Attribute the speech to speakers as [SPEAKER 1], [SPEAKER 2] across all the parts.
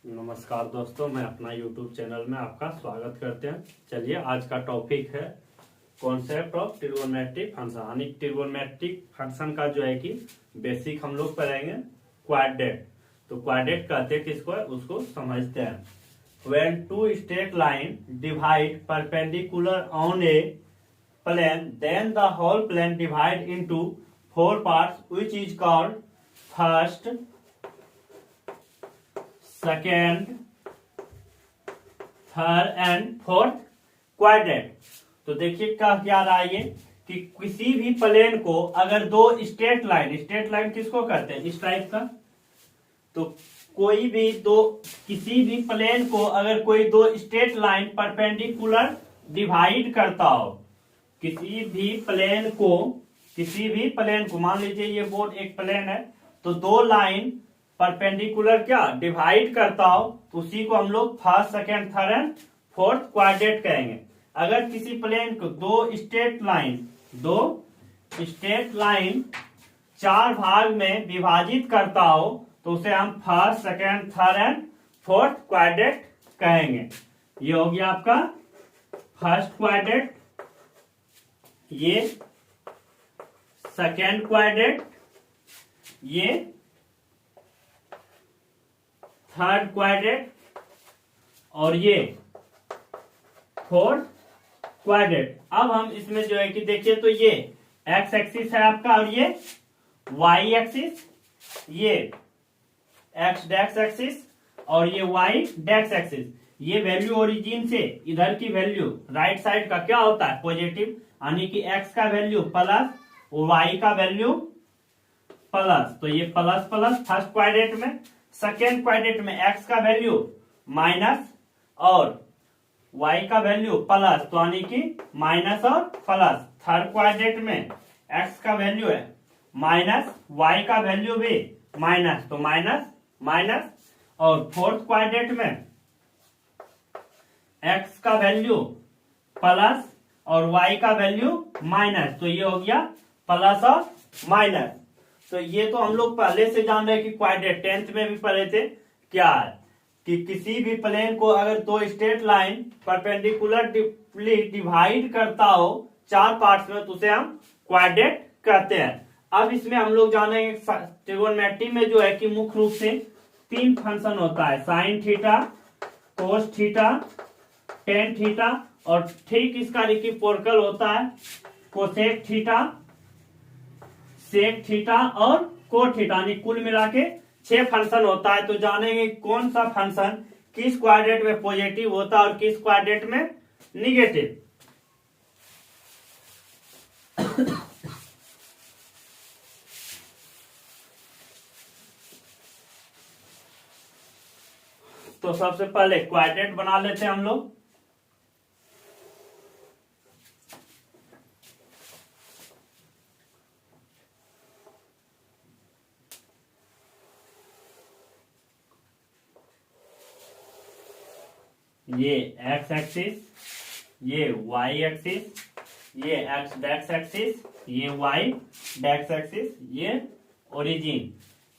[SPEAKER 1] नमस्कार दोस्तों, मैं अपना YouTube चैनल में आपका स्वागत करते हैं। चलिए, आज का टॉपिक है कॉन्सेप्ट ऑफ ट्रिगोनोमेट्रिक फंक्शन। यानी ट्रिगोनोमेट्रिक फंक्शन का जो है कि बेसिक हम लोग पढ़ेंगे क्वाड्रेट। तो क्वाड्रेट कहते हैं किसको है, उसको समझते हैं। When two straight line divide perpendicular on a plane, then the whole plane divide into four parts, which is called first, second, third and fourth quadrant. तो देखिए क्या रहा है ये कि किसी भी प्लेन को अगर दो स्ट्रेट लाइन किसको कहते हैं, इस टाइप का। तो कोई भी किसी भी प्लेन को अगर कोई दो स्ट्रेट लाइन परपेंडिकुलर डिवाइड करता हो, किसी भी प्लेन को मान लीजिए ये बोर्ड एक प्लेन है, तो दो लाइन परपेंडिकुलर क्या डिवाइड करता हो, तो उसी को हम लोग first, second, third and fourth quadrant कहेंगे। अगर किसी प्लेन को दो स्ट्रेट लाइन चार भाग में विभाजित करता हो, तो उसे हम first, second, third and fourth quadrant कहेंगे। ये हो गया आपका फर्स्ट क्वाड्रेंट, ये सेकेंड क्वाड्रेंट, ये थर्ड क्वाड्रेंट और ये फोर्थ क्वाड्रेंट। अब हम इसमें जो है कि देखिए, तो ये एक्स एक्सिस है आपका और ये वाई एक्सिस, ये एक्स डैक्स एक्सिस और ये वाई डैक्स एक्सिस। ये वैल्यू ओरिजिन से इधर की वैल्यू राइट साइड का क्या होता है, पॉजिटिव, यानी कि एक्स का वैल्यू प्लस और वाई का वैल्यू प्लस। तो ये प्लस प्लस फर्स्ट क्वाड्रेंट में। सेकेंड क्वाड्रेंट में एक्स का वैल्यू माइनस और वाई का वैल्यू प्लस, तो यानी कि माइनस और प्लस। थर्ड क्वाड्रेंट में एक्स का वैल्यू है माइनस, वाई का वैल्यू भी माइनस, तो माइनस माइनस। और फोर्थ क्वाड्रेंट में एक्स का वैल्यू प्लस और वाई का वैल्यू माइनस, तो ये हो गया प्लस और माइनस। तो ये तो हम लोग पहले से जान रहे हैं कि क्वाड्रेंट 10th में भी पढ़े थे। क्या है कि किसी भी प्लेन को अगर दो स्ट्रेट लाइन परपेंडिकुलर डिवाइड करता हो चार पार्ट्स में, तो उसे हम क्वाड्रेंट कहते हैं। अब इसमें हम लोग जानेंगे ट्रिगोनोमेट्री में जो है कि मुख्य रूप से तीन फंक्शन होता है, sign theta, cos theta, tan theta, और ठीक इसका रेसिप्रोकल होता है कोसेक थीटा, सेक थीटा और कोट थीटा। यानी कुल मिला के 6 फंक्शन होता है। तो जानेंगे कौन सा फंक्शन किस क्वाड्रेंट में पॉजिटिव होता है और किस क्वाड्रेंट में निगेटिव। तो सबसे पहले क्वाड्रेंट बना लेते हैं हम लोग। ये एक्स एक्सिस, ये वाई एक्सिस, ये एक्स डैक्स एक्सिस, ये वाई डैक्स एक्सिस, ये ओरिजिन।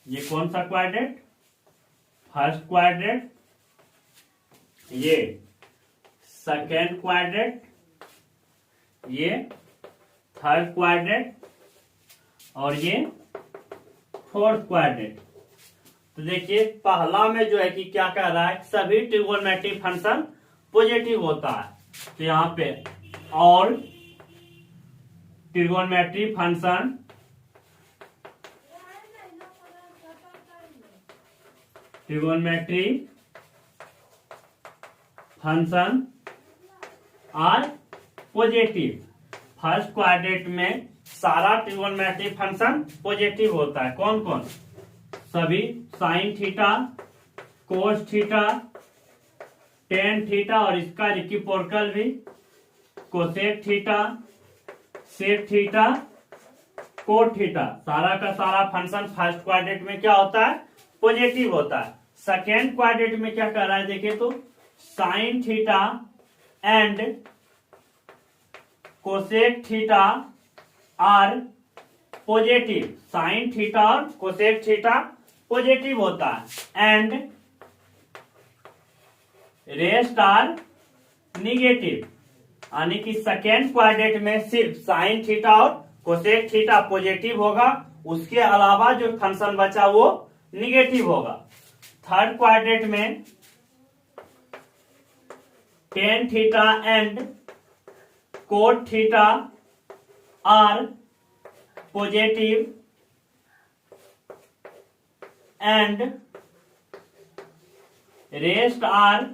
[SPEAKER 1] ये कौन सा क्वाड्रेंट, फर्स्ट क्वाड्रेंट, ये सेकेंड क्वाड्रेंट, ये थर्ड क्वाड्रेंट और ये फोर्थ क्वाड्रेंट। तो देखिए पहला में जो है कि क्या कह रहा है, सभी ट्रिगोनोमेट्रिक फंक्शन पॉजिटिव होता है। तो यहाँ पे all trigonometric function are positive. First quadrant में सारा ट्रिगोनोमेट्रिक फंक्शन पॉजिटिव होता है। कौन कौन, सभी sine theta, cos theta, tan theta और इसका रेसिप्रोकल भी cosec theta, sec theta, cot theta. सारा का सारा फंक्शन फर्स्ट क्वाड्रेंट में क्या होता है, पॉजिटिव होता है। सेकेंड क्वाड्रेंट में क्या कर रहा है, देखिए तो sine theta and cosec theta are positive. Sine theta और कोसेक थीटा पॉजिटिव होता है। एंड रेस्ट आर निगेटिव, यानी कि सेकेंड क्वाड्रेंट में सिर्फ साइन थीटा और कोसेक थीटा पॉजिटिव होगा, उसके अलावा जो फंक्शन बचा वो निगेटिव होगा। थर्ड क्वाड्रेंट में tan theta and cot theta are positive and rest are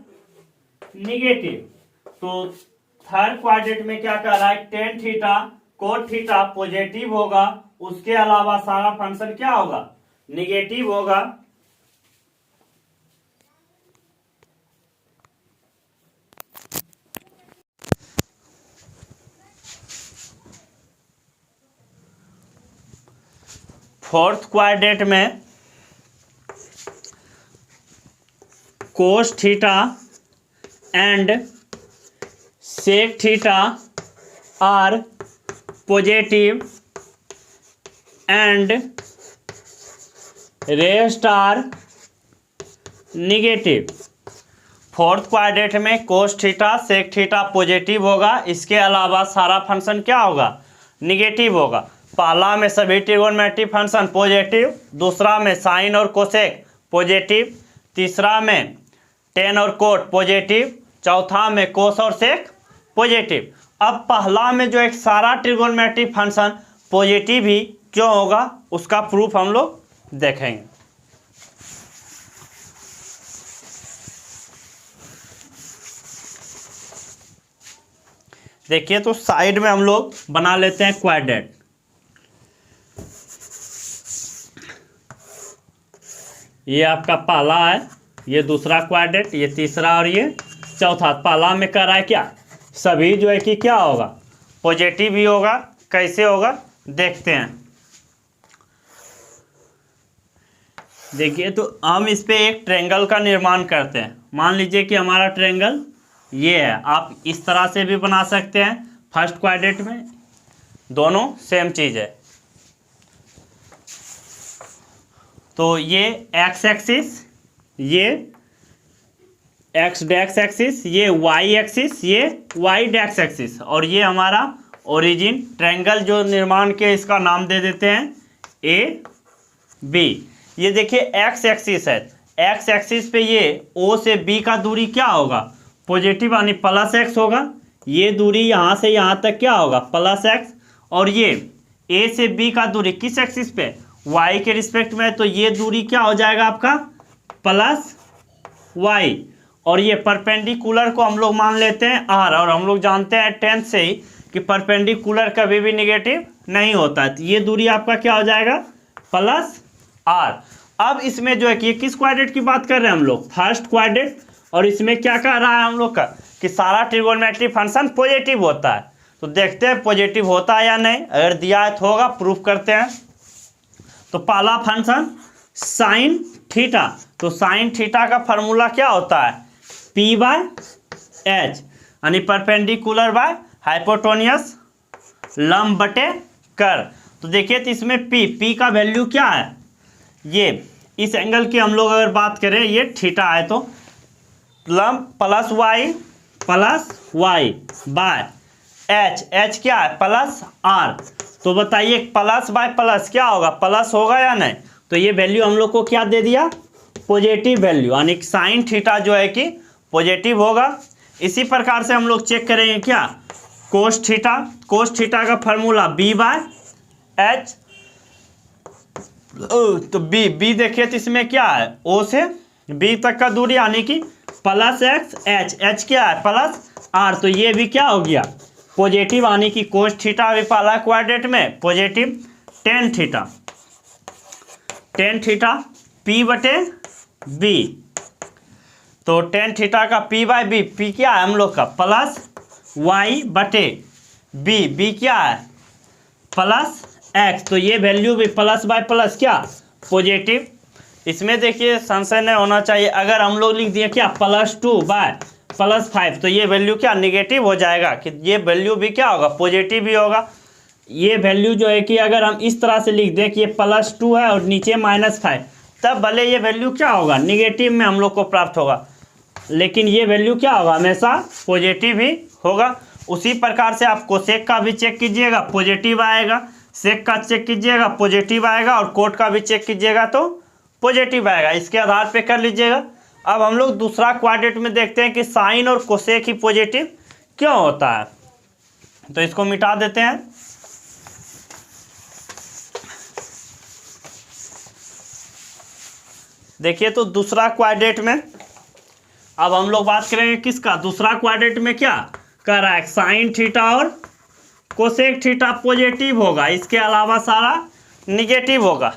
[SPEAKER 1] negative. तो थर्ड क्वाड्रेंट में क्या कर रहा है, tan theta cot theta positive होगा, उसके अलावा सारा फंक्शन क्या होगा, निगेटिव होगा। फोर्थ क्वाड्रेंट में cos theta and sec theta are positive and rest are negative. Fourth quadrant में cos theta sec theta positive होगा, इसके अलावा सारा फंक्शन क्या होगा, निगेटिव होगा। पहला में सभी ट्रिगोनोमेट्रिक फंक्शन पॉजिटिव, दूसरा में साइन और कोसेक पॉजिटिव, तीसरा में टेन और कोट पॉजिटिव, चौथा में कोस और सेक पॉजिटिव। अब पहला में जो एक सारा ट्रिगोनोमेट्रिक फंक्शन पॉजिटिव ही क्यों होगा, उसका प्रूफ हम लोग देखेंगे। देखिए तो साइड में हम लोग बना लेते हैं क्वाड्रेंट। ये आपका पहला है, ये दूसरा क्वाड्रेंट, ये तीसरा और ये चौथा। पहला में कर रहा है क्या, सभी जो है कि क्या होगा, पॉजिटिव ही होगा। कैसे होगा देखते हैं। देखिए तो हम इस पे एक ट्रायंगल का निर्माण करते हैं। मान लीजिए कि हमारा ट्रायंगल ये है, आप इस तरह से भी बना सकते हैं। फर्स्ट क्वाड्रेंट में दोनों सेम चीज़ है। तो ये एक्स एक्सिस, ये एक्स डैक्स एक्सिस, ये वाई एक्सिस, ये वाई डैक्स एक्सिस, और ये हमारा ओरिजिन। ट्रायंगल जो निर्माण के इसका नाम दे देते हैं ए बी। ये देखिए एक्स एक्सिस है, एक्स एक्सिस पे ये ओ से बी का दूरी क्या होगा, पॉजिटिव यानी प्लस एक्स होगा। ये दूरी यहाँ से यहाँ तक क्या होगा, प्लस एक्स। और ये ए से बी का दूरी किस एक्सिस पे, वाई के रिस्पेक्ट में, तो ये दूरी क्या हो जाएगा आपका, प्लस वाई। और ये परपेंडिकुलर को हम लोग मान लेते हैं आर, और हम लोग जानते हैं 10th से ही कि परपेंडिकुलर कभी भी निगेटिव नहीं होता है। तो ये दूरी आपका क्या हो जाएगा, प्लस आर। अब इसमें जो है कि ये किस क्वाड्रेंट की बात कर रहे हैं हम लोग, फर्स्ट क्वाड्रेंट। और इसमें क्या कह रहा है हम लोग का कि सारा ट्रिगोनोमेट्रिक फंक्शन पॉजिटिव होता है। तो देखते हैं पॉजिटिव होता है या नहीं। अगर दिया है तो होगा, प्रूफ करते हैं। तो पहला फंक्शन साइन थीटा, तो साइन थीटा का फॉर्मूला क्या होता है, पी बाय एच, यानी परपेंडिकुलर बाय हाइपोटेन्यूस लंब बटे कर। तो देखिए तो इसमें पी का वैल्यू क्या है, ये इस एंगल की हम लोग अगर बात करें, ये थीटा है, तो लंब प्लस वाई बाय एच क्या है, प्लस आर। तो बताइए प्लस बाय प्लस क्या होगा, प्लस होगा या नहीं। तो ये वैल्यू हम लोग को क्या दे दिया, पॉजिटिव वैल्यू, यानी साइन थीटा जो है कि पॉजिटिव होगा। इसी प्रकार से हम लोग चेक करेंगे क्या, कोस थीटा का फॉर्मूला बी बाय एच। तो बी देखिए तो इसमें क्या है, ओ से बी तक का दूरी, यानी कि प्लस एक्स, एच क्या है, प्लस आर। तो ये भी क्या हो गया, पॉजिटिव, यानी कि कोस थीटा भी पहला क्वाड्रेंट में पॉजिटिव। टेन थीटा पी बटे बी, तो टेन थीटा का पी बाय बी, पी क्या है हम लोग का, प्लस वाई बटे बी क्या है, प्लस एक्स। तो ये वैल्यू भी प्लस बाय प्लस क्या, पॉजिटिव। इसमें देखिए संशय नहीं होना चाहिए। अगर हम लोग लिख दिए क्या, +2 बाय +5, तो ये वैल्यू क्या निगेटिव हो जाएगा, कि ये वैल्यू भी क्या होगा, पॉजिटिव ही होगा। ये वैल्यू जो है कि अगर हम इस तरह से लिख दें कि ये +2 है और नीचे -5, तब भले ये वैल्यू क्या होगा, निगेटिव में हम लोग को प्राप्त होगा। लेकिन ये वैल्यू क्या होगा, हमेशा पॉजिटिव ही होगा। उसी प्रकार से आप कोसेक का भी चेक कीजिएगा, पॉजिटिव आएगा, सेक का चेक कीजिएगा पॉजिटिव आएगा, और कोट का भी चेक कीजिएगा तो पॉजिटिव आएगा। इसके आधार पे कर लीजिएगा। अब हम लोग दूसरा क्वाड्रेंट में देखते हैं कि साइन और कोसेक ही पॉजिटिव क्यों होता है। तो इसको मिटा देते हैं। देखिए तो दूसरा क्वाड्रेंट में अब हम लोग बात करेंगे किसका, दूसरा क्वाड्रेंट में क्या कर रहा है, साइन थीटा और कोसेक थीटा पॉजिटिव होगा, इसके अलावा सारा निगेटिव होगा।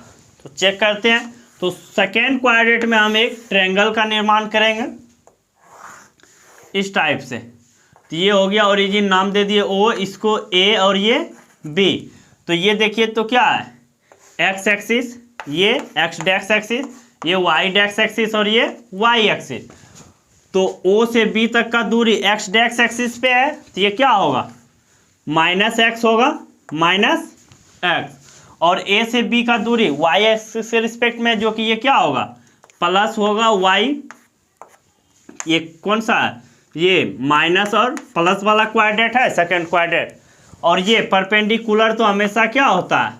[SPEAKER 1] तो चेक करते हैं। तो सेकेंड क्वाड्रेंट में हम एक ट्रायंगल का निर्माण करेंगे इस टाइप से। तो ये हो गया ओरिजिन, नाम दे दिए ओ, इसको ए और ये बी। तो ये देखिए तो क्या है, एक्स एक्सिस, ये एक्स डैक्स एक्सिस, ये वाई डैक्स एक्सिस और ये वाई एक्सिस। तो ओ से बी तक का दूरी एक्स डैक्स एक्सिस पे है, तो ये क्या होगा, माइनस एक्स होगा, माइनस एक्स। और ए से बी का दूरी वाई एक्सिस के रिस्पेक्ट में, जो कि ये क्या होगा, प्लस होगा वाई। ये कौन सा है, ये माइनस और प्लस वाला क्वाड्रेंट है, सेकंड क्वाड्रेंट। और ये परपेंडिकुलर तो हमेशा क्या होता है,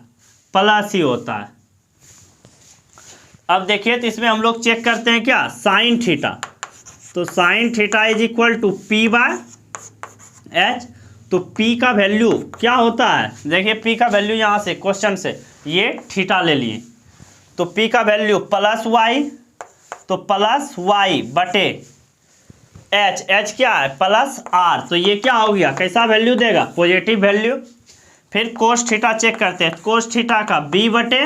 [SPEAKER 1] प्लस ही होता है। अब देखिए तो इसमें हम लोग चेक करते हैं क्या, साइन थीटा। तो sine theta is equal to p by h. तो P का वैल्यू क्या होता है, देखिए P का वैल्यू यहाँ से क्वेश्चन से ये थीटा ले लिए। तो P का वैल्यू प्लस वाई, तो प्लस वाई बटे एच, एच क्या है प्लस आर। तो ये क्या हो गया, कैसा वैल्यू देगा, पॉजिटिव वैल्यू। फिर कोस थीटा चेक करते हैं, कोस थीटा का B बटे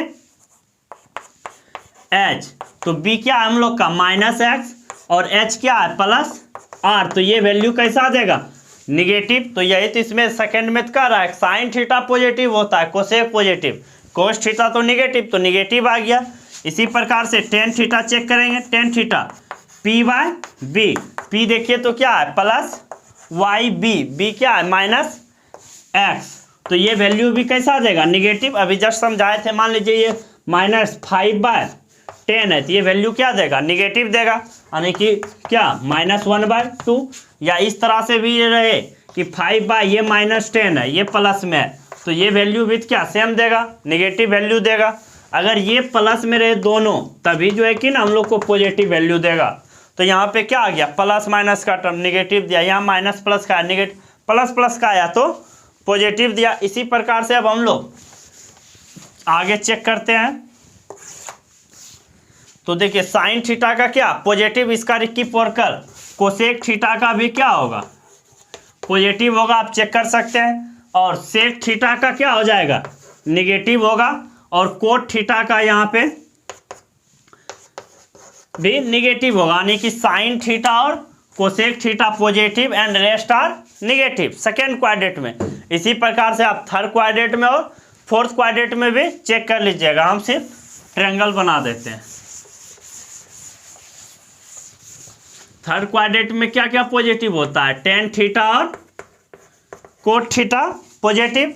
[SPEAKER 1] एच। तो B क्या है हम लोग का, माइनस एक्स, और H क्या है प्लस आर। तो ये वैल्यू कैसा देगा, निगेटिव। तो यही तो इसमें सेकंड में कर रहा है, साइन थीटा पॉजिटिव होता है, कोसेक पॉजिटिव, कोस थीटा तो निगेटिव, तो निगेटिव आ गया। इसी प्रकार से टेन थीटा चेक करेंगे, tan theta p by b. P देखिए तो क्या है प्लस वाई, बी, बी क्या है माइनस एक्स। तो ये वैल्यू भी कैसा देगा, निगेटिव। अभी जस्ट समझाए थे, मान लीजिए ये -5/10 है, तो ये वैल्यू क्या देगा, निगेटिव देगा, यानी कि क्या -1/2। या इस तरह से भी ये रहे कि 5 ये -10 है, ये प्लस में है, तो ये वैल्यू भी क्या सेम देगा, निगेटिव वैल्यू देगा। अगर ये प्लस में रहे दोनों, तभी जो है कि ना हम लोग को पॉजिटिव वैल्यू देगा। तो यहाँ पे क्या आ गया, प्लस माइनस का टर्म निगेटिव दिया, यहाँ माइनस प्लस का निगेटिव, प्लस प्लस का आया तो पॉजिटिव दिया। इसी प्रकार से अब हम लोग आगे चेक करते हैं। तो देखिए साइन थीटा का क्या पॉजिटिव, इसका रिक्की पोरकर कोसेक थीटा का भी क्या होगा, पॉजिटिव होगा, आप चेक कर सकते हैं। और सेक थीटा का क्या हो जाएगा, निगेटिव होगा। और कोट थीटा का यहाँ पे भी निगेटिव होगा, यानी कि साइन थीटा और cosec theta positive and rest are negative second quadrant में। इसी प्रकार से आप थर्ड क्वाड्रेंट में और फोर्थ क्वाड्रेंट में भी चेक कर लीजिएगा। हम सिर्फ ट्रायंगल बना देते हैं। थर्ड क्वाड्रेंट में क्या क्या पॉजिटिव होता है, टेन थीटा और कोट थीटा पॉजिटिव।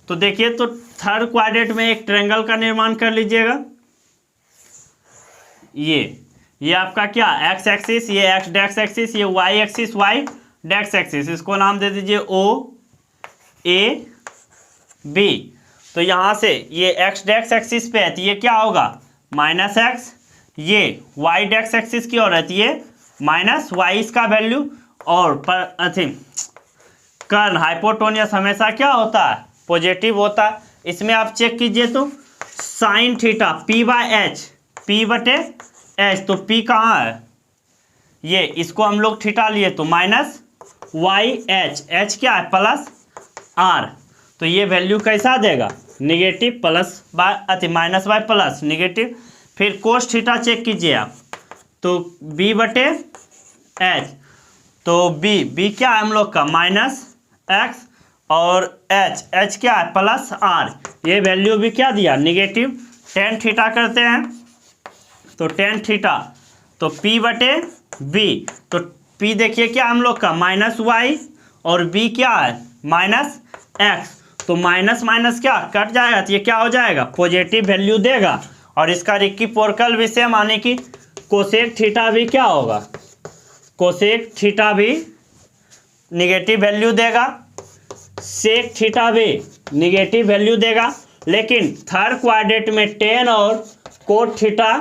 [SPEAKER 1] तो देखिए तो थर्ड क्वाड्रेंट में एक ट्रायंगल का निर्माण कर लीजिएगा। ये आपका क्या एक्स एक्सिस, ये एक्स डैक्स एक्सिस, ये वाई एक्सिस, वाई डैक्स एक्सिस। इसको नाम दे दीजिए ओ ए बी। तो यहाँ से ये एक्स डैक्स एक्सिस पे है, तो ये क्या होगा माइनस एक्स। ये वाई डैक्स एक्सिस की ओर है, तो ये माइनस वाई इसका वैल्यू। और पर कर्न हाइपोटेन्यूस हमेशा क्या होता है, पॉजिटिव होता है। इसमें आप चेक कीजिए तो sine theta p by H, P बटे एच। तो पी कहाँ है, ये इसको हम लोग थीटा लिए तो माइनस वाई एच, एच क्या है प्लस आर। तो ये वैल्यू कैसा देगा, negative, plus by minus by plus negative. फिर कोस थीटा चेक कीजिए आप, तो बी बटे एच। तो बी क्या है हम लोग का माइनस एक्स, और एच क्या है प्लस आर। ये वैल्यू भी क्या दिया, निगेटिव। टेन थीटा करते हैं, तो टेन थीटा तो पी बटे बी। तो पी देखिए क्या हम लोग का माइनस वाई, और बी क्या है माइनस एक्स। तो माइनस माइनस क्या कट जाएगा, तो ये क्या हो जाएगा, पॉजिटिव वैल्यू देगा। और इसका रिक्की पोरकल भी सेम, यानी कि कोसेक थीटा भी क्या होगा, कोसेक थीटा भी निगेटिव वैल्यू देगा, सेक थीटा भी निगेटिव वैल्यू देगा, लेकिन थर्ड क्वाड्रेंट में टेन और कोट थीटा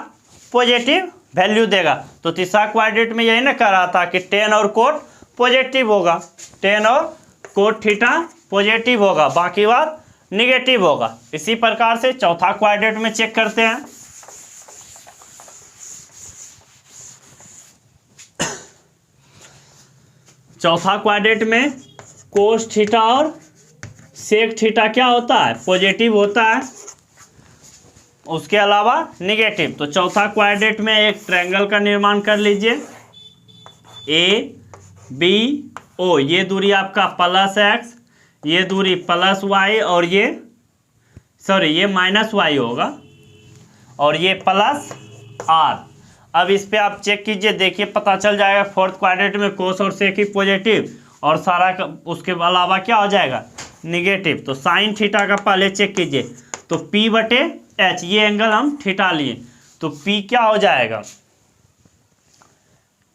[SPEAKER 1] पॉजिटिव वैल्यू देगा। तो तीसरा क्वाड्रेंट में यही ना कह रहा था कि टेन और कोट पॉजिटिव होगा, टेन और कोट थीटा पॉजिटिव होगा, बाकी बात निगेटिव होगा। इसी प्रकार से चौथा क्वाड्रेंट में चेक करते हैं। चौथा क्वाड्रेंट में कोस थीटा और सेक थीटा क्या होता है, पॉजिटिव होता है, उसके अलावा निगेटिव। तो चौथा क्वाड्रेंट में एक ट्रायंगल का निर्माण कर लीजिए, ए बी ओ, ये दूरी आपका प्लस एक्स, ये दूरी प्लस वाई, और ये माइनस वाई होगा, और ये प्लस आर। अब इस पे आप चेक कीजिए, देखिए पता चल जाएगा फोर्थ क्वाड्रेंट में कोस और सेक ही पॉजिटिव और सारा का उसके अलावा क्या हो जाएगा, निगेटिव। तो साइन थीटा का पहले चेक कीजिए, तो P बटे एच, ये एंगल हम थीटा लिए, तो P क्या हो जाएगा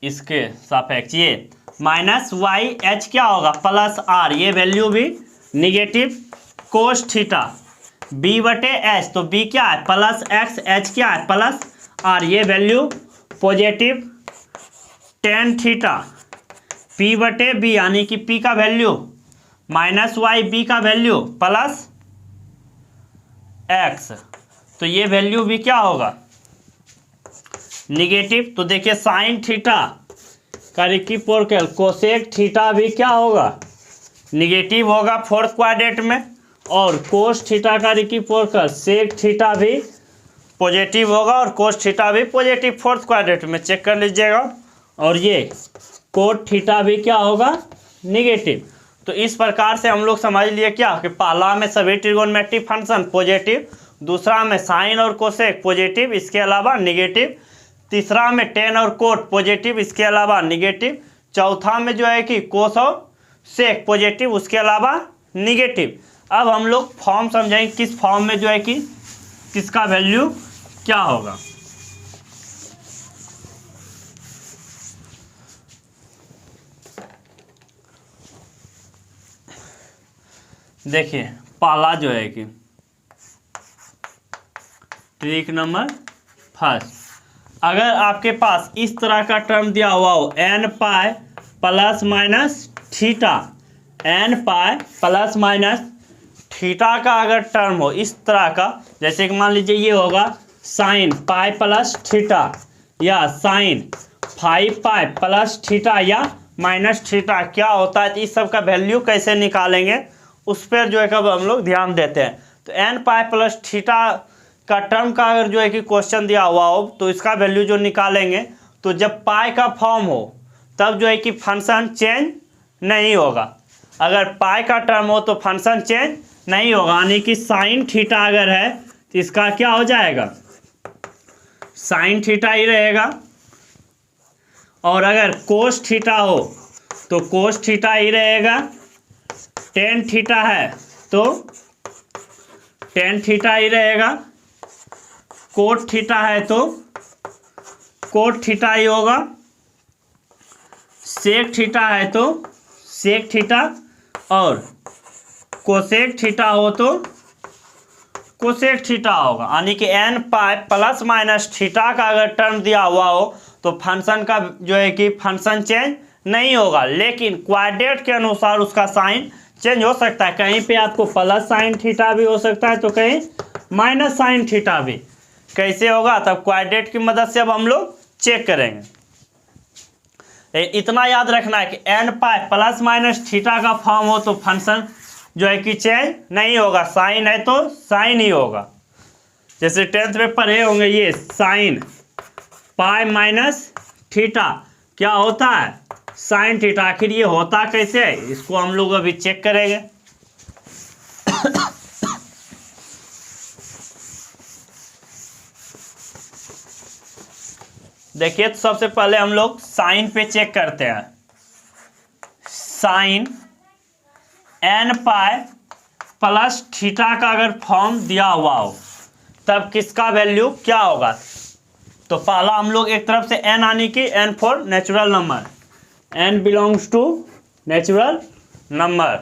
[SPEAKER 1] इसके सापेक्ष, ये माइनस वाई, एच क्या होगा प्लस आर, ये वैल्यू भी निगेटिव। कोस थीटा B बटे एच, तो B क्या है प्लस एक्स, एच क्या है प्लस आर, ये value positive. Tan theta P बटे B, यानी कि P का वैल्यू माइनस वाई, B का वैल्यू प्लस एक्स, तो ये वैल्यू भी क्या होगा निगेटिव। तो देखिए साइन थीटा का रेसिप्रोकल कोसेक थीटा भी क्या होगा निगेटिव होगा फोर्थ क्वाड्रेंट में, और कोस थीटा का रेसिप्रोकल सेक थीटा भी पॉजिटिव होगा, और कोस थीटा भी पॉजिटिव फोर्थ क्वाड्रेंट में चेक कर लीजिएगा, और ये कोट थीटा भी क्या होगा निगेटिव। तो इस प्रकार से हम लोग समझ लिए क्या कि पहला में सभी ट्रिगोनोमेट्रिक फंक्शन पॉजिटिव, दूसरा में साइन और कोसेक पॉजिटिव, इसके अलावा निगेटिव, तीसरा में टेन और कोट पॉजिटिव, इसके अलावा निगेटिव, चौथा में जो है कि कोस और सेक पॉजिटिव, उसके अलावा निगेटिव। अब हम लोग फॉर्म समझेंगे किस फॉर्म में जो है कि किसका वैल्यू क्या होगा। देखिए पहला जो है कि ट्रिक नंबर फर्स्ट, अगर आपके पास इस तरह का टर्म दिया हुआ हो n pi plus minus theta, n pi plus minus theta का अगर टर्म हो इस तरह का, जैसे कि मान लीजिए ये होगा साइन पाई प्लस थीटा, या साइन 5 पाई प्लस थीटा, या माइनस थीटा, क्या होता है, इस सब का वैल्यू कैसे निकालेंगे उस पर जो है कब हम लोग ध्यान देते हैं। तो एन पाई प्लस थीटा का टर्म का अगर जो है कि क्वेश्चन दिया हुआ हो तो इसका वैल्यू जो निकालेंगे, तो जब पाई का फॉर्म हो तब जो है कि फंक्शन चेंज नहीं होगा, अगर पाई का टर्म हो तो फंक्शन चेंज नहीं होगा, यानी कि साइन थीटा अगर है तो इसका क्या हो जाएगा साइन थीटा ही रहेगा, और अगर कोस थीटा हो तो कोस थीटा ही रहेगा, टेन थीटा है तो टेन थीटा ही रहेगा, कोट थीटा है तो कोट थीटा ही होगा, सेक थीटा है तो सेक थीटा, और कोसेक थीटा हो तो कोसेक थीटा होगा। यानी कि n pi plus minus theta का अगर टर्म दिया हुआ हो तो फंक्शन का जो है कि फंक्शन चेंज नहीं होगा, लेकिन क्वाड्रेंट के अनुसार उसका साइन चेंज हो सकता है, कहीं पे आपको प्लस साइन थीटा भी हो सकता है तो कहीं माइनस साइन थीटा भी। कैसे होगा तब क्वाड्रेंट की मदद से अब हम लोग चेक करेंगे। इतना याद रखना है कि n pi plus minus theta का फॉर्म हो तो फंक्शन जो है कि चेंज नहीं होगा, साइन है तो साइन ही होगा। जैसे 10th में पढ़े होंगे ये साइन पाई माइनस थीटा क्या होता है साइन थीटा, आखिर ये होता कैसे है इसको हम लोग अभी चेक करेंगे। देखिए तो सबसे पहले हम लोग साइन पे चेक करते हैं, sine n pi plus theta का अगर फॉर्म दिया हुआ हो तब किसका वैल्यू क्या होगा। तो पहला हम लोग एक तरफ से एन, यानी कि n for natural number, n belongs to natural number.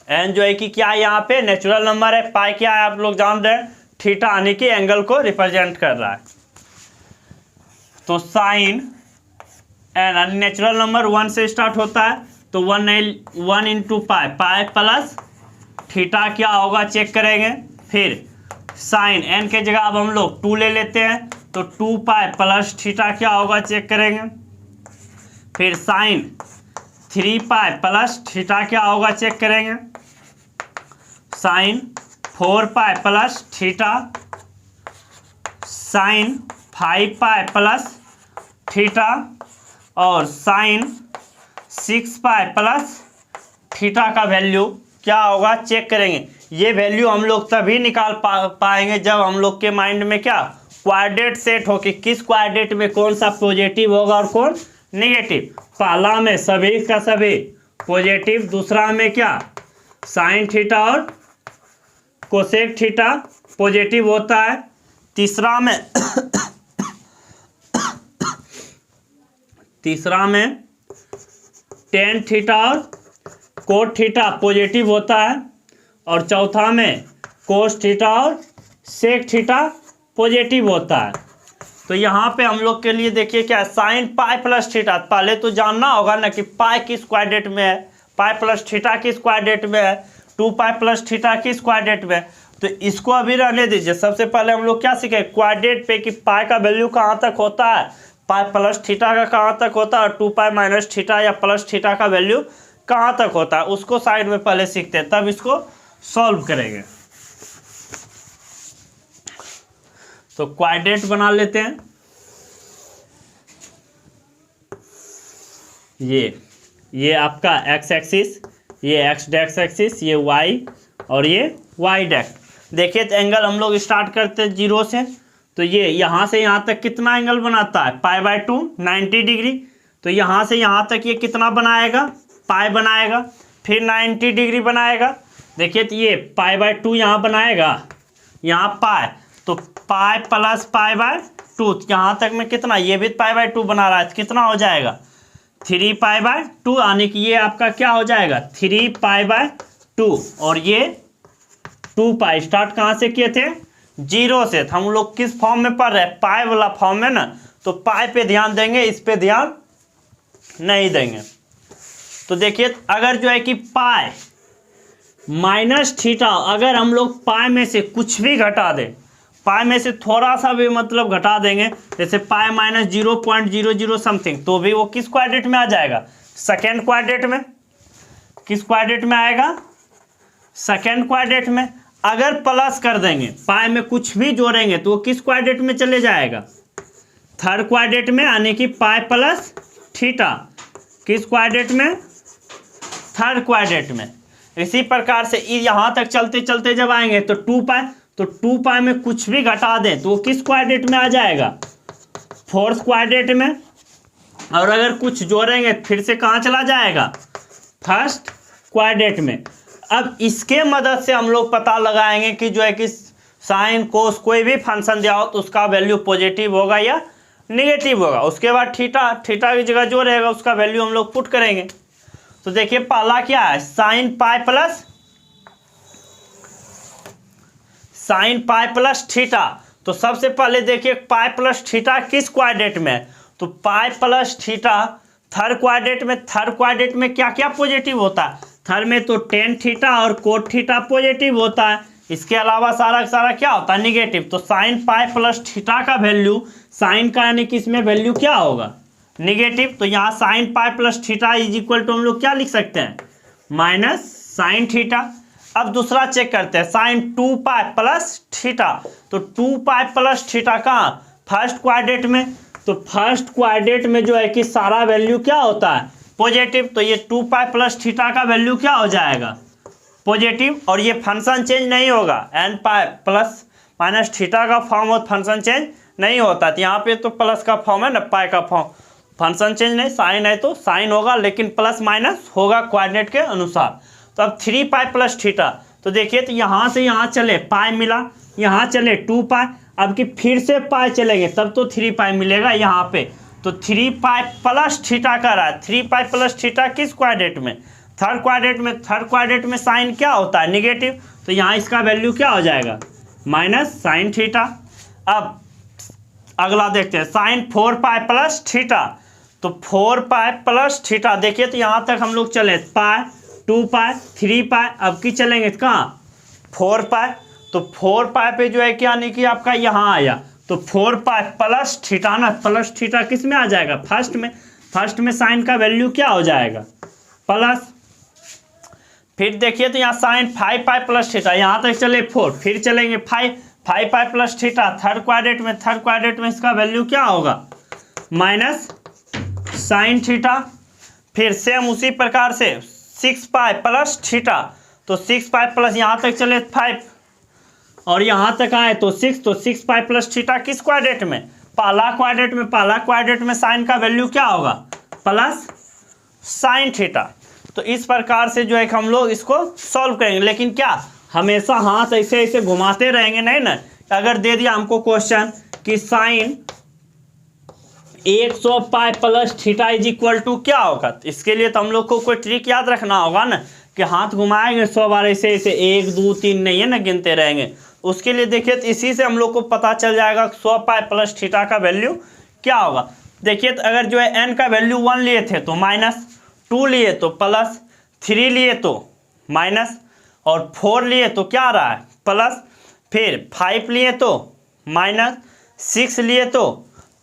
[SPEAKER 1] n जो है कि क्या यहाँ पे नेचुरल नंबर है, पाई क्या है आप लोग जान रहे हैं, थीटा यानी कि एंगल को रिप्रेजेंट कर रहा है। तो साइन n नेचुरल नंबर 1 से स्टार्ट होता है, तो 1 इंटू पाई, पाई प्लस थीटा क्या होगा चेक करेंगे। फिर साइन n के जगह अब हम लोग 2 ले लेते हैं, तो 2 पाई प्लस थीटा क्या होगा चेक करेंगे। फिर साइन 3 पाई प्लस थीटा क्या होगा चेक करेंगे। Sine 4 pi plus theta, sine 5 pi plus theta और साइन 6 पाई प्लस थीटा का वैल्यू क्या होगा चेक करेंगे। ये वैल्यू हम लोग तभी निकाल पाएंगे जब हम लोग के माइंड में क्या क्वाड्रेट सेट हो कि किस क्वाड्रेट में कौन सा पॉजिटिव होगा और कौन नेगेटिव। पहला में सभी का सभी पॉजिटिव, दूसरा में क्या साइन थीटा और कोसेक थीटा पॉजिटिव होता है, तीसरा में टेन थीटा और कोट थीटा पॉजिटिव होता है, और चौथा में कोस थीटा और सेक थीटा पॉजिटिव होता है। तो यहाँ पे हम लोग के लिए देखिए क्या साइन पाई प्लस थीटा, पहले तो जानना होगा ना कि पाई किस क्वाड्रेट में है, पाई प्लस थीटा किस क्वाड्रेट में है, 2 पाई प्लस थीटा किस क्वाड्रेट में है। तो इसको अभी रहने दीजिए। सबसे पहले हम लोग क्या सीखे क्वाड्रेट पे कि पाई का वैल्यू कहाँ तक होता है, पाई प्लस थीटा का कहाँ तक होता है, और 2 पाई माइनस थीटा या प्लस थीटा का वैल्यू कहाँ तक होता है, उसको साइड में पहले सीखते हैं, तब इसको सॉल्व करेंगे। तो क्वाड्रेट बना लेते हैं। ये आपका एक्स एक्सिस, ये एक्स डेक्स एक्सिस, ये वाई और ये वाई डेक्स। देखिए तो एंगल हम लोग स्टार्ट करते हैं 0 से, तो ये यहाँ से यहाँ तक कितना एंगल बनाता है π/2 90 डिग्री। तो यहाँ से यहाँ तक ये कितना बनाएगा पाई बनाएगा, फिर 90 डिग्री बनाएगा। देखिए तो ये π/2 यहाँ बनाएगा, यहाँ पाई, तो पाई प्लस π/2 यहाँ तक में कितना, ये भी π/2 बना रहा है, तो कितना हो जाएगा 3π/2, यानी कि ये आपका क्या हो जाएगा 3π/2। और ये 2 पाई स्टार्ट कहाँ से किए थे 0 से। तो हम लोग किस फॉर्म में पढ़ रहे हैं पाई वाला फॉर्म में ना, तो पाई पे ध्यान देंगे, इस पे ध्यान नहीं देंगे। तो देखिए अगर जो है कि पाई माइनस थीटा, अगर हम लोग पाई में से कुछ भी घटा दें, पाई में से थोड़ा सा भी मतलब घटा देंगे, जैसे पाई माइनस 0.00 समथिंग, तो भी वो किस क्वाड्रेट में आ जाएगा सेकेंड क्वाड्रेट में। किस क्वाड्रेट में आएगा सेकेंड क्वाड्रेट में। अगर प्लस कर देंगे पाई में कुछ भी जोड़ेंगे तो वो किस क्वाड्रेट में चले जाएगा थर्ड क्वाड्रेट में, यानी कि पाई प्लस थीटा किस क्वाड्रेट में थर्ड क्वाड्रेट में। इसी प्रकार से यहाँ तक चलते चलते जब आएंगे तो 2 पाई, तो 2 पाई में कुछ भी घटा दें तो वो किस क्वाड्रेट में आ जाएगा फोर्थ क्वाड्रेट में। और अगर कुछ जोड़ेंगे फिर से कहाँ चला जाएगा फर्स्ट क्वाड्रेट में। अब इसके मदद से हम लोग पता लगाएंगे कि जो है कि साइन कोस कोई भी फंक्शन दिया हो तो उसका वैल्यू पॉजिटिव होगा या निगेटिव होगा। उसके बाद थीटा की जगह जो रहेगा उसका वैल्यू हम लोग पुट करेंगे। तो देखिए पहला क्या है साइन पाई प्लस थीटा। तो सबसे पहले देखिए पाई प्लस थीटा किस क्वाड्रेट में है, तो pi plus theta third quadrant में। थर्ड क्वाड्रेट में क्या क्या पॉजिटिव होता है, थर्ड में तो टेन थीटा और कोट थीटा पॉजिटिव होता है, इसके अलावा सारा क्या होता है निगेटिव। तो साइन पाई प्लस थीटा का वैल्यू साइन का यानी कि इसमें वैल्यू क्या होगा निगेटिव। तो यहाँ sine pi plus theta is equal to हम लोग क्या लिख सकते हैं माइनस साइन थीटा। अब दूसरा चेक करते हैं साइन 2 पाई प्लस थीटा। तो 2 पाई प्लस थीटा कहाँ फर्स्ट क्वाड्रेट में। तो फर्स्ट क्वाड्रेट में जो है कि सारा वैल्यू क्या होता है पॉजिटिव। तो ये 2 पाई प्लस थीटा का वैल्यू क्या हो जाएगा पॉजिटिव। और ये फंक्शन चेंज नहीं होगा, n pi plus minus theta का फॉर्म हो फंक्शन चेंज नहीं होता। तो यहाँ पे तो प्लस का फॉर्म है ना पाई का फॉर्म, फंक्शन चेंज नहीं, साइन है तो साइन होगा लेकिन प्लस माइनस होगा क्वाड्रेट के अनुसार। तो अब 3 पाई प्लस थीटा। तो देखिए तो यहाँ से यहाँ चले पाई मिला, यहाँ चले 2 पाई, अब कि फिर से पाई चलेंगे तब तो 3 पाई मिलेगा यहाँ पे। तो 3 पाई प्लस थीटा का रहा है। 3 पाई प्लस थीटा किस क्वाड्रेंट में? थर्ड क्वाड्रेंट में। थर्ड क्वाड्रेंट में साइन क्या होता है? नेगेटिव। तो यहाँ इसका वैल्यू क्या हो जाएगा? Minus sine theta. अब अगला देखते हैं, साइन 4 पाई प्लस थीटा। तो 4 पाई प्लस थीटा, देखिए तो यहाँ तक हम लोग चले पाई, 2 पाई, 3 पाई, अब की चलेंगे कहाँ? 4 पाई। तो 4 पाई पे जो है क्या यानी कि आपका यहाँ आया, तो 4 पाई प्लस थीटा ना, प्लस थीटा किस में आ जाएगा? फर्स्ट में। फर्स्ट में साइन का वैल्यू क्या हो जाएगा? प्लस। फिर देखिए तो यहाँ साइन 5 पाई प्लस थीटा, यहाँ तक चले 4, फिर चलेंगे 5 pi plus theta third quadrant में। थर्ड क्वाड्रेंट में इसका वैल्यू क्या होगा? Minus sine theta. फिर सेम उसी प्रकार से 6 पाई प्लस थीटा, तो 6 पाई प्लस यहाँ तक चले 5 और यहाँ तक आए तो 6, तो 6 पाई प्लस थीटा किस क्वाड्रेंट में? पहला क्वाड्रेंट में। पहला क्वाड्रेंट में साइन का वैल्यू क्या होगा? Plus sine theta. तो इस प्रकार से जो है कि हम लोग इसको सॉल्व करेंगे, लेकिन क्या हमेशा हाथ ऐसे ऐसे घुमाते रहेंगे नहीं ना। अगर दे दिया हमको क्वेश्चन कि sine 100 pi plus theta is equal to क्या होगा, तो इसके लिए तो हम लोग को कोई ट्रिक याद रखना होगा ना कि हाथ घुमाएंगे 100 बार ऐसे ऐसे, 1 2 3 नहीं है ना, गिनते रहेंगे। उसके लिए देखिए तो इसी से हम लोग को पता चल जाएगा 100 पाई प्लस थीटा का वैल्यू क्या होगा। देखिए तो अगर जो है n का वैल्यू 1 लिए थे तो माइनस, 2 लिए तो प्लस, 3 लिए तो माइनस, और 4 लिए तो क्या आ रहा है? प्लस। फिर 5 लिए तो माइनस, 6 लिए तो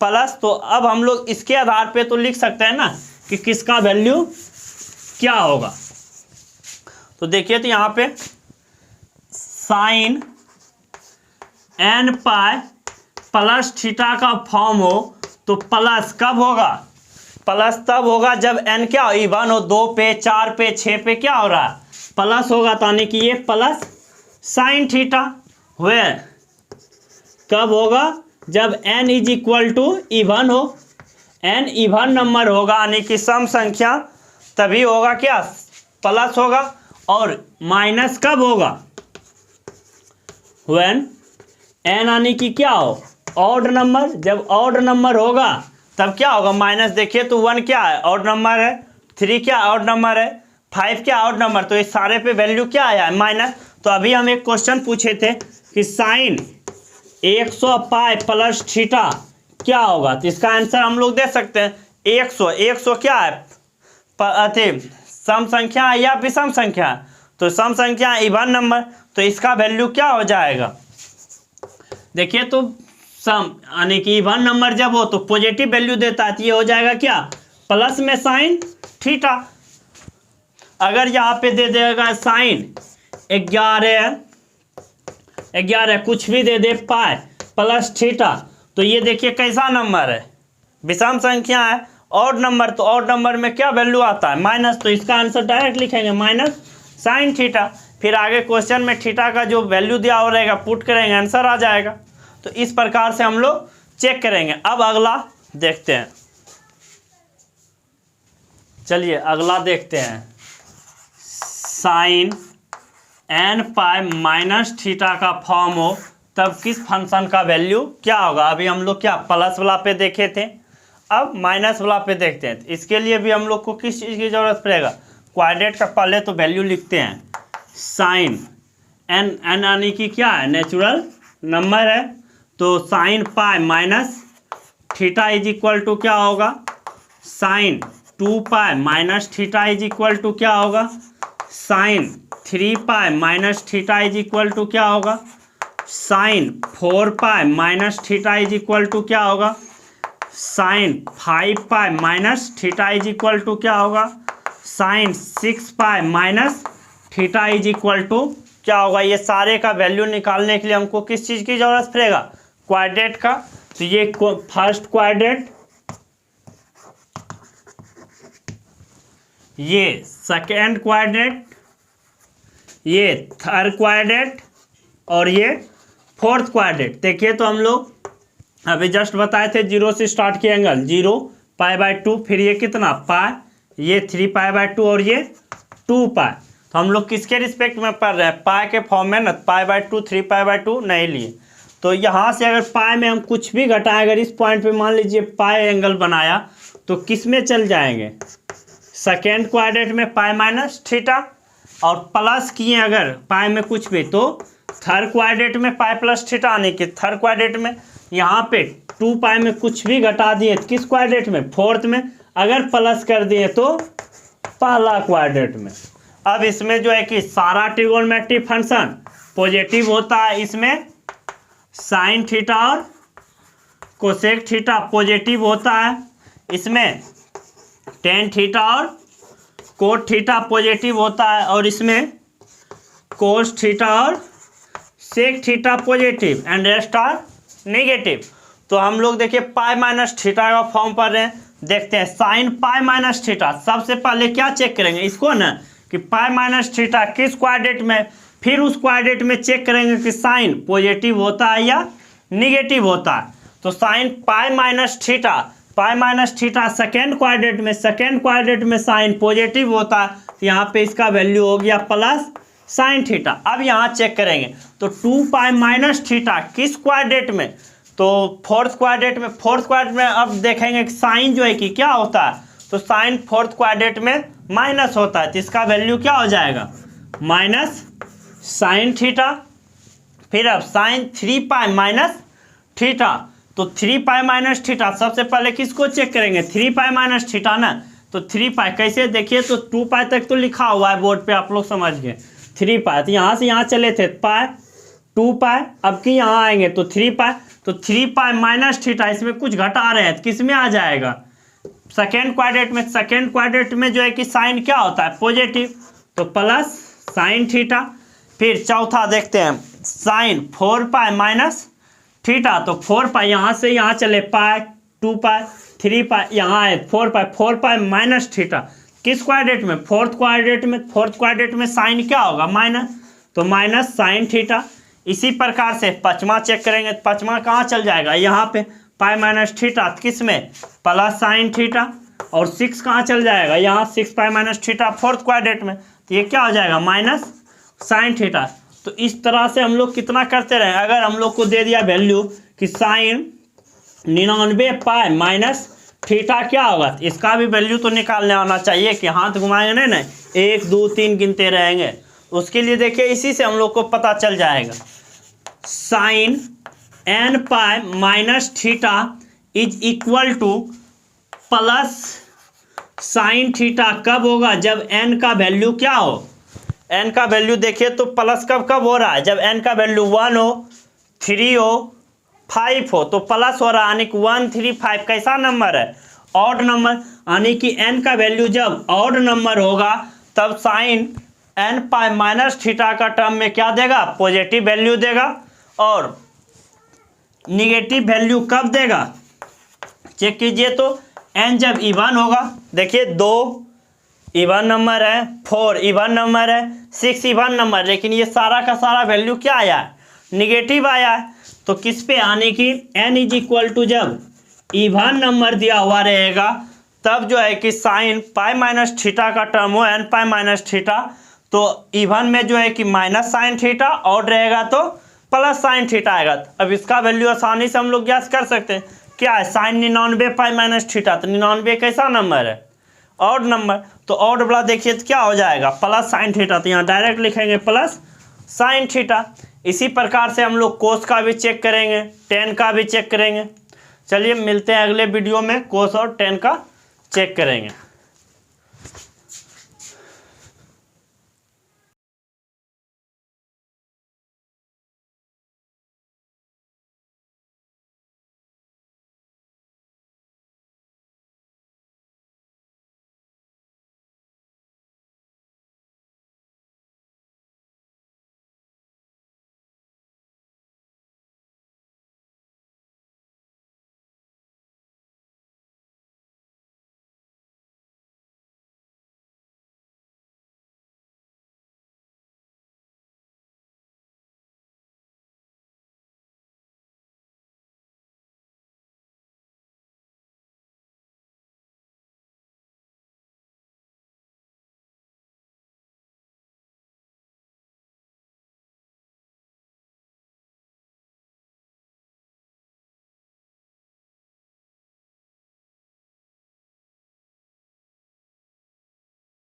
[SPEAKER 1] प्लस। तो अब हम लोग इसके आधार पे तो लिख सकते हैं ना कि किसका वैल्यू क्या होगा। तो देखिए तो यहाँ पे sine n pi plus theta का फॉर्म हो तो प्लस कब होगा? प्लस तब होगा जब n क्या हो? इवन हो। 2 पे, 4 पे, 6 पे क्या हो रहा है? प्लस होगा, तो यानी कि ये प्लस साइन थीटा हुए। कब होगा? जब n is equal to even हो। n इवन नंबर होगा यानी कि सम संख्या, तभी होगा क्या? प्लस होगा। और माइनस कब होगा? व्हेन n यानी कि क्या हो? Odd number. जब ऑड नंबर होगा तब क्या होगा? माइनस। देखिए तो 1 क्या है? ऑड नंबर है। 3 क्या ऑड नंबर है। 5 क्या ऑड नंबर। तो इस सारे पे वैल्यू क्या आया है? माइनस। तो अभी हम एक क्वेश्चन पूछे थे कि साइन 100 पाई प्लस थीटा क्या होगा, तो इसका आंसर हम लोग दे सकते हैं 100 क्या है? सम संख्या है या विषम संख्या है? तो सम संख्या इवन नंबर, तो इसका वैल्यू क्या हो जाएगा? देखिए तो सम यानी कि इवन नंबर जब हो तो पॉजिटिव वैल्यू देता है, तो ये हो जाएगा क्या? प्लस में साइन थीटा। अगर यहाँ पे दे देगा साइन 11 कुछ भी दे दे पाई प्लस थीटा, तो ये देखिए कैसा नंबर है? विषम संख्या है। ऑड नंबर, तो ऑड नंबर में क्या वैल्यू आता है? माइनस। तो इसका आंसर डायरेक्ट लिखेंगे माइनस साइन थीटा। फिर आगे क्वेश्चन में थीटा का जो वैल्यू दिया हो रहेगा पुट करेंगे, आंसर आ जाएगा। तो इस प्रकार से हम लोग चेक करेंगे। अब अगला देखते हैं, चलिए अगला देखते हैं। Sine n pi minus theta का फॉर्म हो तब किस फंक्शन का वैल्यू क्या होगा? अभी हम लोग क्या प्लस वाला पे देखे थे, अब माइनस वाला पे देखते हैं। इसके लिए भी हम लोग को किस चीज़ की जरूरत पड़ेगा? क्वाड्रेट का पहले तो वैल्यू लिखते हैं। साइन n यानी कि क्या है? नेचुरल नंबर है। तो sine pi minus theta is equal to क्या होगा? Sine 2 pi minus theta is equal to क्या होगा? Sine 3 pi minus theta is equal to क्या होगा? Sine 4 pi minus theta is equal to क्या होगा? Sine 5 pi minus theta is equal to क्या होगा? Sine 6 pi minus theta is equal to क्या होगा? ये सारे का वैल्यू निकालने के लिए हमको किस चीज़ की जरूरत पड़ेगा? क्वाड्रेट का। तो ये फर्स्ट क्वाड्रेट, ये सेकेंड क्वाड्रेट, ये थर्ड क्वाड्रेट और ये फोर्थ क्वाड्रेट। देखिए तो हम लोग अभी जस्ट बताए थे 0 से स्टार्ट किए एंगल 0 पाई/2, फिर ये कितना पाई, ये 3 पाई/2 और ये 2 पाई। तो हम लोग किसके रिस्पेक्ट में पढ़ रहे हैं? पाई के फॉर्म में ना, पाई/2 3 पाई/2 नहीं लिए। तो यहाँ से अगर पाई में हम कुछ भी घटाएं, अगर इस पॉइंट पे मान लीजिए पाई एंगल बनाया तो किस में चल जाएंगे, सेकेंड क्वाड्रेंट में पाई माइनस थीटा, और प्लस किए अगर पाई में कुछ भी तो थर्ड क्वाड्रेंट में पाई प्लस थीटा, आने के थर्ड क्वाड्रेंट में यहाँ पे 2 पाई में कुछ भी घटा दिए किस क्वाड्रेंट में, फोर्थ में, अगर प्लस कर दिए तो पहला क्वाड्रेंट में। अब इसमें जो है कि सारा ट्रिगोनोमेट्रिक फंक्शन पॉजिटिव होता है, इसमें साइन थीटा और कोसेक थीटा पॉजिटिव होता है, इसमें टेन थीटा और कोट थीटा पॉजिटिव होता है, और इसमें कोस थीटा और sec theta positive and rest are negative. तो हम लोग देखिए पाई माइनस थीटा का फॉर्म पढ़ रहे हैं, देखते हैं साइन पाई माइनस थीटा। सबसे पहले क्या चेक करेंगे इसको ना, कि पाई माइनस थीटा किस क्वाड्रेंट में, फिर उस क्वाड्रेंट में चेक करेंगे कि साइन पॉजिटिव होता है या निगेटिव होता है। तो साइन पाई माइनस थीटा, पाई माइनस थीटा सेकेंड क्वाड्रेंट में, सेकेंड क्वाड्रेंट में साइन पॉजिटिव होता है, तो यहाँ पे इसका वैल्यू हो गया प्लस साइन थीटा। अब यहाँ चेक करेंगे तो 2 पाई माइनस थीटा किस क्वाड्रेंट में, तो फोर्थ क्वाड्रेंट में। फोर्थ क्वाड्रेंट में अब देखेंगे कि साइन जो है कि क्या होता है, तो साइन फोर्थ क्वाड्रेंट में माइनस होता है, तो इसका वैल्यू क्या हो जाएगा, माइनस साइन थीटा। फिर अब साइन 3 पाई माइनस थीटा, तो 3 पाई माइनस थीटा सबसे पहले किसको चेक करेंगे, 3 पाई माइनस थीटा ना, तो 3 पाई कैसे देखिए, तो 2 पाई तक तो लिखा हुआ है बोर्ड पे, आप लोग समझ गए। 3 पाई तो यहाँ से यहाँ चले थे पाई 2 पाई, अब कि यहाँ आएंगे तो 3 पाई, तो 3 पाई माइनस थीटा, इसमें कुछ घटा रहे हैं तो किस में आ जाएगा, सेकेंड क्वाड्रेंट में। सेकेंड क्वाड्रेंट में जो है कि साइन क्या होता है, पॉजिटिव, तो प्लस साइन थीटा। फिर चौथा देखते हैं साइन 4 पाई माइनस थीटा, तो 4 पाई यहाँ से यहाँ चले पाई 2 पाई 3 पाई, यहाँ आए 4 पाई माइनस थीटा किस क्वाड्रेंट में, फोर्थ क्वाड्रेंट में। फोर्थ क्वाड्रेंट में साइन क्या होगा, माइनस, तो माइनस साइन थीटा। इसी प्रकार से पांचवा चेक करेंगे, पांचवा कहाँ चल जाएगा, यहाँ पे पाई माइनस थीटा किस में, प्लस साइन थीटा, और 6 कहाँ चल जाएगा, यहाँ 6 pi minus theta fourth quadrant में, तो ये क्या हो जाएगा, माइनस साइन थीटा। तो इस तरह से हम लोग कितना करते रहे, अगर हम लोग को दे दिया वैल्यू कि साइन 99 पाई माइनस थीटा क्या होगा, इसका भी वैल्यू तो निकालने आना चाहिए, कि हाथ घुमाएंगे नहीं ना 1 2 3 गिनते रहेंगे। उसके लिए देखिए इसी से हम लोग को पता चल जाएगा, sine n pi minus theta is equal to plus sine theta कब होगा, जब n का वैल्यू क्या हो, n का वैल्यू देखिए तो प्लस कब हो रहा है, जब n का वैल्यू 1 हो, 3 हो, 5 हो, तो प्लस हो रहा है, यानी कि 1 3 5 कैसा नंबर है, ऑड नंबर, यानी कि n का वैल्यू जब ऑड नंबर होगा तब sine n pi minus theta का टर्म में क्या देगा, पॉजिटिव वैल्यू देगा, और निगेटिव वैल्यू कब देगा, चेक कीजिए तो n जब इवन होगा, देखिए 2 इवन नंबर है, 4 इवन नंबर है, 6 इवन नंबर, लेकिन ये सारा का सारा वैल्यू क्या आया है, निगेटिव आया है। तो किस पे, यानी कि n इज इक्वल टू जब इवन नंबर दिया हुआ रहेगा तब जो है कि साइन पाई माइनस थीटा का टर्म हो n पाई माइनस थीटा, तो इवन में जो है कि माइनस साइन थीटा, ऑड रहेगा तो प्लस साइन थीटा आएगा। अब इसका वैल्यू आसानी से हम लोग गैस कर सकते हैं, क्या है, साइन 99 पाई माइनस थीटा, तो 99 कैसा नंबर है, ऑड नंबर, तो ऑड वाला देखिए तो क्या हो जाएगा, प्लस साइन थीटा, तो यहाँ डायरेक्ट लिखेंगे प्लस साइन थीटा। इसी प्रकार से हम लोग कोस का भी चेक करेंगे, टेन का भी चेक करेंगे। चलिए मिलते हैं अगले वीडियो में, कोस और टेन का चेक करेंगे।